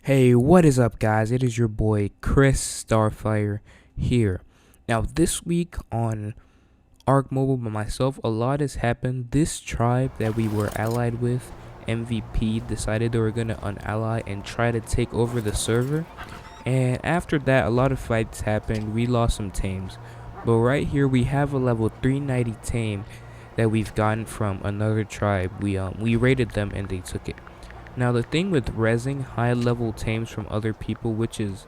Hey, what is up, guys? It is your boy Chris Starfire here. Now, this week on Ark Mobile by myself, a lot has happened. This tribe that we were allied with, MVP, decided they were gonna unally and try to take over the server. And after that, a lot of fights happened. We lost some tames, but right here we have a level 390 tame that we've gotten from another tribe. We raided them and they took it. Now the thing with rezzing high level tames from other people, which is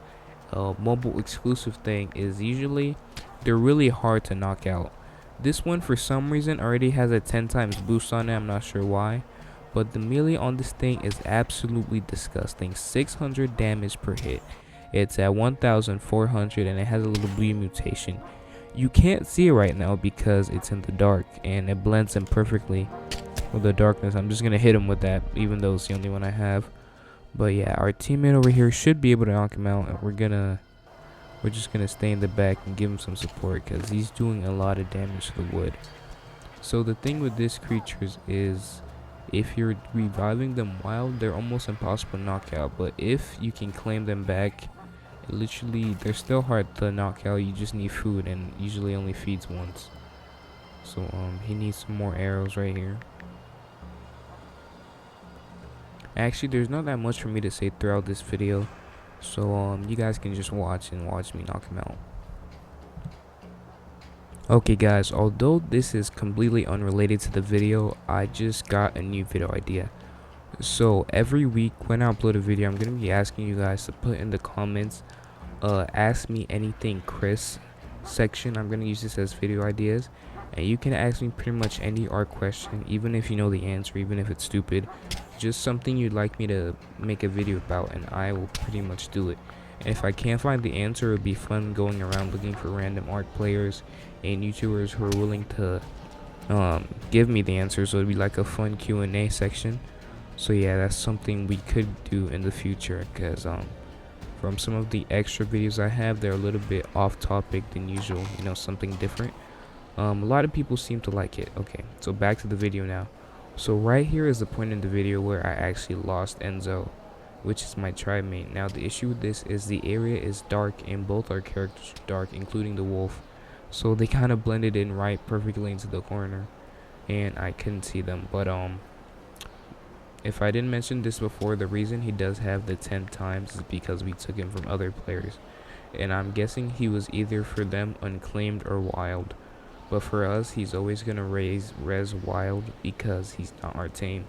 a mobile exclusive thing, is usually they're really hard to knock out. This one for some reason already has a 10 times boost on it, I'm not sure why. But the melee on this thing is absolutely disgusting. 600 damage per hit. It's at 1400 and it has a little blue mutation. You can't see it right now because it's in the dark and it blends in perfectly with the darkness. I'm just gonna hit him with that, even though it's the only one I have. But yeah, our teammate over here should be able to knock him out, and we're just gonna stay in the back and give him some support because he's doing a lot of damage to the wood. So the thing with these creatures is, if you're reviving them wild, they're almost impossible to knock out. But if you can claim them back, literally they're still hard to knock out. You just need food, and usually only feeds once. So he needs some more arrows right here. Actually, there's not that much for me to say throughout this video, so you guys can just watch me knock him out. Okay guys, although this is completely unrelated to the video, I just got a new video idea. So every week when I upload a video, I'm gonna be asking you guys to put in the comments ask me anything Chris section. I'm gonna use this as video ideas, and you can ask me pretty much any art question, even if you know the answer, even if it's stupid. Just something you'd like me to make a video about, and I will pretty much do it. And if I can't find the answer, it would be fun going around looking for random art players and YouTubers who are willing to give me the answer. So it'd be like a fun Q&A section. So yeah, that's something we could do in the future, because from some of the extra videos I have, they're a little bit off topic than usual, you know, something different. A lot of people seem to like it. Okay, so back to the video now. So right here is the point in the video where I actually lost Enzo, which is my tribe mate. Now the issue with this is the area is dark and both our characters are dark, including the wolf. So they kind of blended in right perfectly into the corner, and I couldn't see them. But if I didn't mention this before, the reason he does have the 10 times is because we took him from other players, and I'm guessing he was either for them unclaimed or wild. But for us, he's always gonna res wild because he's not our tame.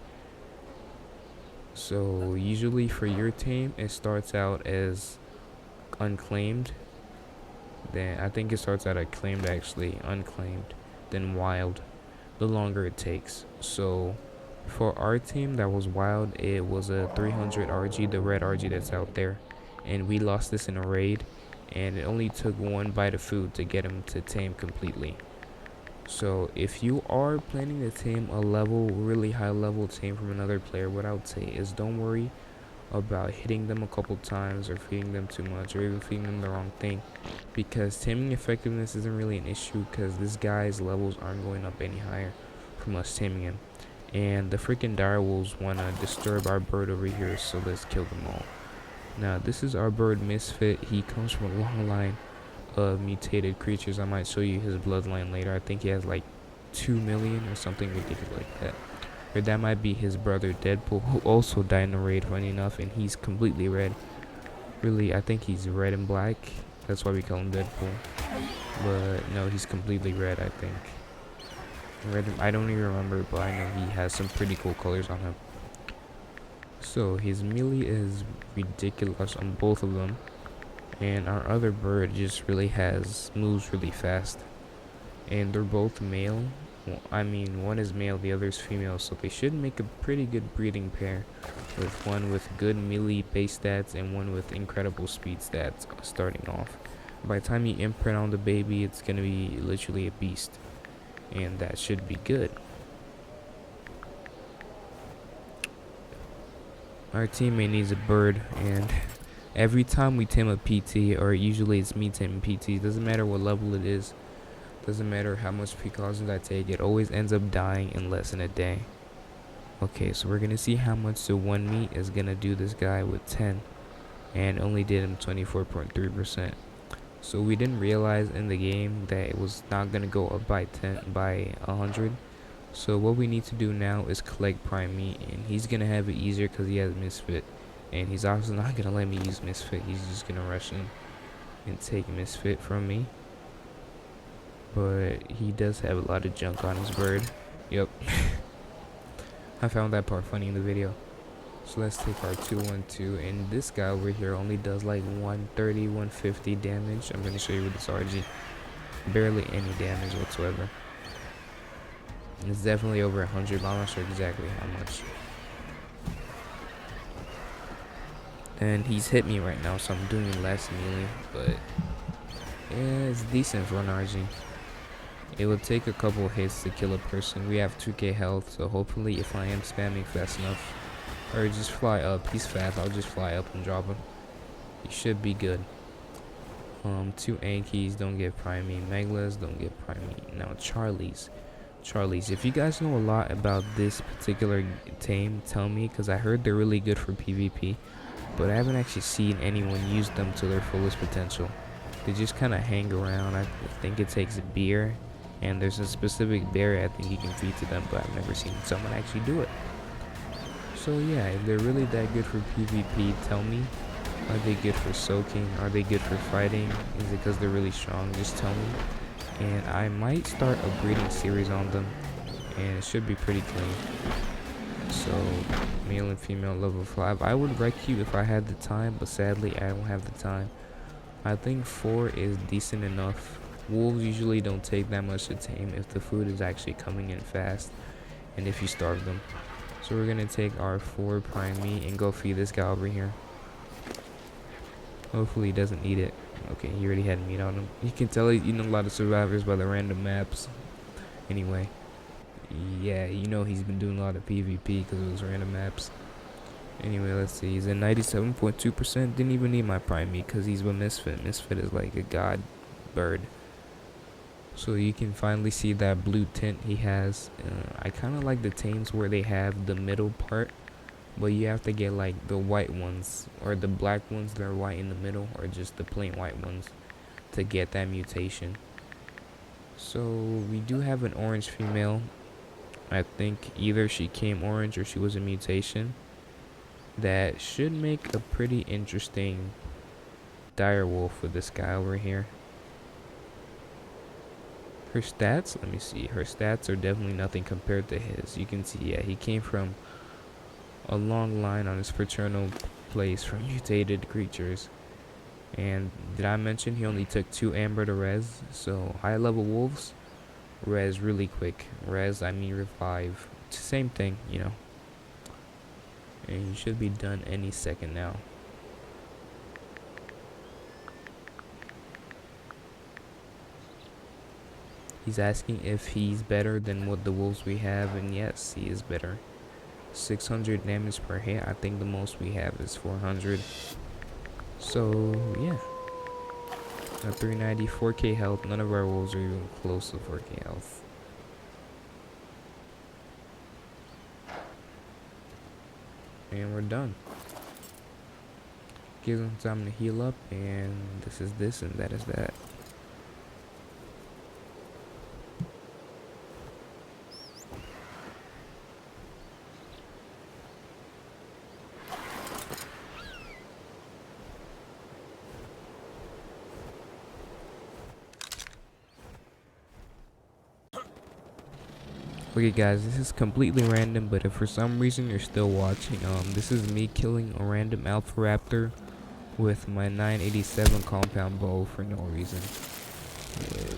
So usually for your tame, it starts out as unclaimed. Then I think it starts out at claimed, actually, unclaimed, then wild, the longer it takes. So for our team that was wild, it was a 300 RG, the red RG that's out there, and we lost this in a raid, and it only took one bite of food to get him to tame completely. So if you are planning to tame a really high level tame from another player, what I would say is don't worry about hitting them a couple times or feeding them too much or even feeding them the wrong thing, because taming effectiveness isn't really an issue because this guy's levels aren't going up any higher from us taming him. And the freaking direwolves want to disturb our bird over here, so let's kill them all. Now this is our bird Misfit. He comes from a long line of mutated creatures. I might show you his bloodline later. I think he has like 2 million or something ridiculous like that. Or that might be his brother Deadpool, who also died in the raid, funny enough, and he's completely red. Really, I think he's red and black. That's why we call him Deadpool. But no, he's completely red, I think. Red, I don't even remember, but I know he has some pretty cool colors on him. So his melee is ridiculous on both of them, and our other bird just really moves really fast, and they're both male. Well, I mean, one is male, the other is female, so they should make a pretty good breeding pair, with one with good melee base stats and one with incredible speed stats starting off. By the time you imprint on the baby, it's gonna be literally a beast, and that should be good. Our teammate needs a bird, and every time we tame a PT, or usually it's me taming PT, doesn't matter what level it is, doesn't matter how much precautions I take, it always ends up dying in less than a day. Okay, so we're gonna see how much the one meat is gonna do this guy with 10. and only did him 24.3%. So we didn't realize in the game that it was not gonna go up by 100. So what we need to do now is collect prime meat, and he's gonna have it easier because he has misfit, and he's also not gonna let me use misfit. He's just gonna rush in and take misfit from me. But he does have a lot of junk on his bird. Yep. I found that part funny in the video. So let's take our 212, and this guy over here only does like 130, 150 damage. I'm gonna show you with this RG. Barely any damage whatsoever. And it's definitely over 100, but I'm not sure exactly how much. And he's hit me right now, so I'm doing less melee, but yeah, it's decent for an RG. It would take a couple hits to kill a person. We have 2k health, so hopefully if I am spamming fast enough, or just fly up, he's fast, I'll just fly up and drop him. He should be good. 2 Ankies don't get prime meat, Meglas don't get prime meat. Now Charlies, if you guys know a lot about this particular tame, tell me, because I heard they're really good for PvP, but I haven't actually seen anyone use them to their fullest potential. They just kind of hang around. I think it takes beer, and there's a specific berry I think you can feed to them, but I've never seen someone actually do it. So yeah, if they're really that good for PvP, tell me. Are they good for soaking? Are they good for fighting? Is it because they're really strong? Just tell me. And I might start a breeding series on them, and it should be pretty clean. So male and female level 5. I would wreck you if I had the time, but sadly I don't have the time. I think 4 is decent enough. Wolves usually don't take that much to tame if the food is actually coming in fast and if you starve them. So we're gonna take our 4 prime meat and go feed this guy over here. Hopefully he doesn't eat it. Okay, he already had meat on him. You can tell he's eating a lot of survivors by the random maps. Anyway, yeah, you know he's been doing a lot of PvP because of those random maps. Anyway, let's see. He's at 97.2%. Didn't even need my prime meat because he's with misfit. Misfit is like a god bird. So you can finally see that blue tint he has. I kind of like the tames where they have the middle part, but you have to get like the white ones or the black ones that are white in the middle, or just the plain white ones to get that mutation. So we do have an orange female. I think either she came orange or she was a mutation. That should make a pretty interesting dire wolf with this guy over here. Her stats, let me see. Her stats are definitely nothing compared to his. You can see, yeah, he came from a long line on his paternal place from mutated creatures. And did I mention he only took 2 amber to res? So high level wolves res really quick. Res, I mean revive. Same thing, you know. And you should be done any second now. He's asking if he's better than what the wolves we have, and yes, he is better. 600 damage per hit. I think the most we have is 400. So yeah, at 390, 4k health. None of our wolves are even close to 4k health. And we're done. Gives him time to heal up, and this is this, and that is that. Okay guys, this is completely random, but if for some reason you're still watching, this is me killing a random alpha raptor with my 987 compound bow for no reason.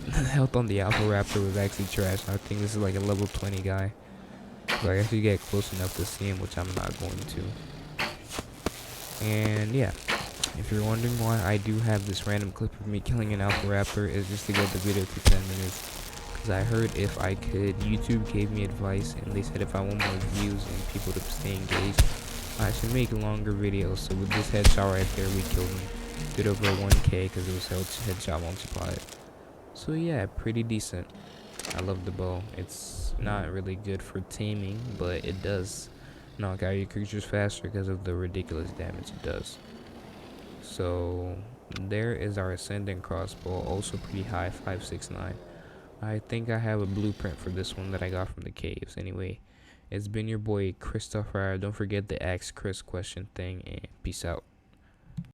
The health on the alpha raptor was actually trash. I think this is like a level 20 guy. So I actually get close enough to see him, which I'm not going to. And yeah, if you're wondering why I do have this random clip of me killing an alpha raptor, is just to get the video to 10 minutes. I heard if I could, YouTube gave me advice, and they said if I want more views and people to stay engaged, I should make longer videos. So with this headshot right there, we killed him. Did over 1k because it was headshot multiplied. So yeah, pretty decent. I love the bow. It's not really good for taming, but it does knock out your creatures faster because of the ridiculous damage it does. So there is our ascendant crossbow, also pretty high, 569. I think I have a blueprint for this one that I got from the caves. Anyway, it's been your boy Christopher. Don't forget the Ask Chris question thing, and peace out.